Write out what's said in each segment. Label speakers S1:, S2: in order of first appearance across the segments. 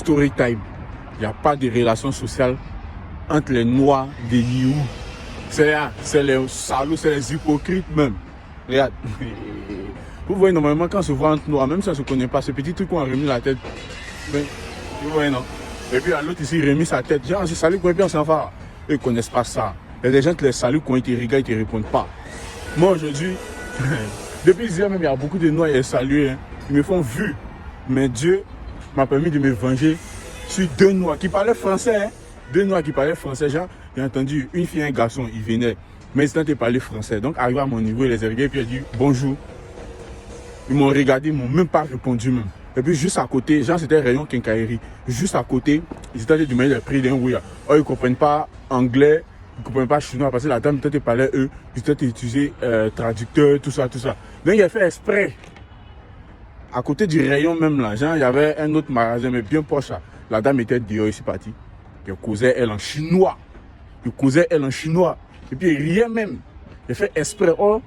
S1: story time. Il n'y a pas de relation sociale entre les noirs de Yiwu. C'est les salauds, c'est les hypocrites même. Regarde. Vous voyez, normalement, quand on se voit entre noirs, même si on ne se connaît pas, ce petit truc qu'on a remis la tête. Mais, vous voyez, non? Et puis, à l'autre ici, il remet sa tête. Genre, c'est salut, quoi, bien, on s'en va. Eux, ils ne connaissent pas ça. Il y a des gens qui les saluent quand ils te regardent, ils ne te répondent pas. Moi, aujourd'hui, depuis hier même, il y a beaucoup de noirs qui les saluent. Hein. Ils me font vu. Mais Dieu m'a permis de me venger sur deux noirs qui parlaient français. Hein. Deux noirs qui parlaient français. Genre, j'ai entendu une fille et un garçon, ils venaient. Mais ils étaient parlé français. Donc, arrivé à mon niveau, ils les ont regardés, puis ils ont dit bonjour. Ils m'ont regardé, ils m'ont même pas répondu même. Et puis juste à côté, genre c'était rayon quincaillerie. Juste à côté, ils étaient en train de demander le prix d'un oui. Oh, ils ne comprennent pas anglais, ils ne comprennent pas chinois parce que la dame peut-être parlait eux, ils étaient utilisés traducteur, tout ça, tout ça. Donc il a fait exprès. À côté du rayon même là, genre il y avait un autre magasin mais bien proche là. La dame était dehors ici partie. Elle causait elle en chinois. Il causait elle en chinois. Et puis il riait même. Il a fait exprès. Oh,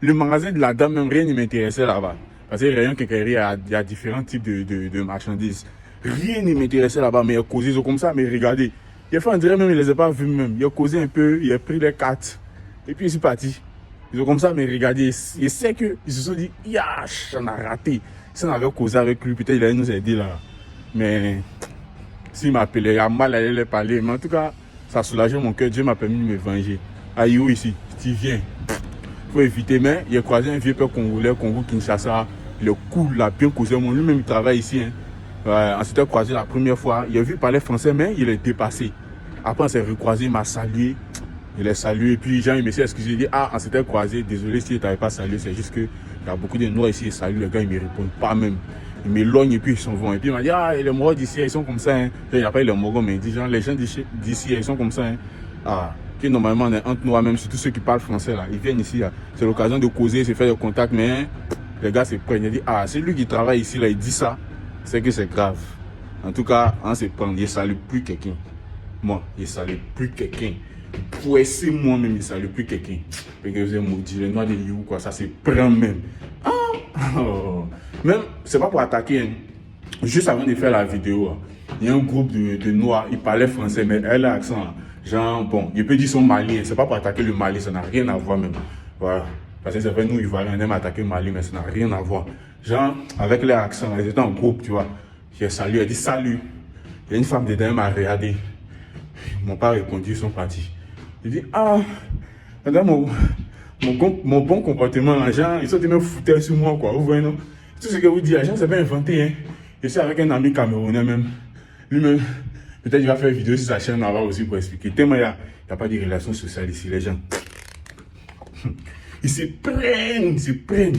S1: le magasin de la dame même rien ne m'intéressait là-bas. Parce que rayon quincaillerie, il y a différents types de marchandises. Rien ne m'intéressait là-bas, mais il a causé, ils ont comme ça, mais regardez. Il a fait, on dirait même, il ne les a pas vus même. Il a causé un peu, il a pris les cartes. Et puis, il est parti. Ils ont comme ça, mais regardez. Il sait qu'ils se sont dit, yash, on a raté. Si on avait causé avec lui, peut-être il allait nous aider là. Mais, s'il m'appelait, il a mal à aller parler. Mais en tout cas, ça soulageait mon cœur. Dieu m'a permis de me venger. Aïe, ici, tu viens. Il faut éviter, mais il a croisé un vieux père congolais, Congo-Kinshasa. Le coup, il a bien causé. Lui-même, il travaille ici. Hein. On s'était croisé la première fois. Il a vu parler français, mais il est dépassé. Après, on s'est recroisé, il m'a salué. Il a salué. Et puis, Jean, il me s'est excusé. Il dit, ah, on s'était croisé. Désolé si il ne t'avait pas salué. C'est juste qu'il y a beaucoup de noirs ici. Ils saluent. Les gars, ils ne me répondent pas même. Ils m'éloignent et puis ils s'en vont. Et puis, il m'a dit, ah, les Mogos d'ici, ils sont comme ça. Hein. Il n'a pas eu les Mogos, mais il dit, genre, les gens d'ici, ils sont comme ça. Hein. Ah. Que normalement on est entre nous, même surtout ceux qui parlent français là, ils viennent ici, c'est l'occasion de causer, de faire des contacts, mais les gars se prennent, ils disent ah c'est lui qui travaille ici là, il dit ça, c'est que c'est grave. En tout cas, on se prend, il ne salue plus quelqu'un. Moi, il ne salue plus quelqu'un. Pour essayer moi-même, il ne salue plus quelqu'un. Parce que vous avez maudit, les noirs de Yiwu, quoi, ça se prend même. Ah oh. Même, c'est pas pour attaquer, hein. Juste avant de faire la vidéo, il y a un groupe de noirs, ils parlaient français, mais elle a accent. Hein. Genre, bon, il peut dire son Mali, c'est pas pour attaquer le Mali, ça n'a rien à voir même. Voilà. Parce que c'est vrai, nous, Ivoiriens, on aime attaquer le Mali, mais ça n'a rien à voir. Genre, avec les accents, ils étaient en groupe, tu vois. J'ai salué, elle dit salut. Il y a une femme dedans, elle m'a regardé. Ils m'ont pas répondu, ils sont partis. Il dit, ah, madame, mon bon comportement, là, genre, ils sont me foutre sur moi, quoi. Vous voyez, non? Tout ce que vous dites, genre, c'est pas inventé, hein. Je suis avec un ami camerounais même. Lui-même. Peut-être qu'il va faire une vidéo sur sa chaîne là-bas aussi pour expliquer. Tellement il n'y a pas de relation sociale ici, les gens. Ils se prennent, ils se prennent.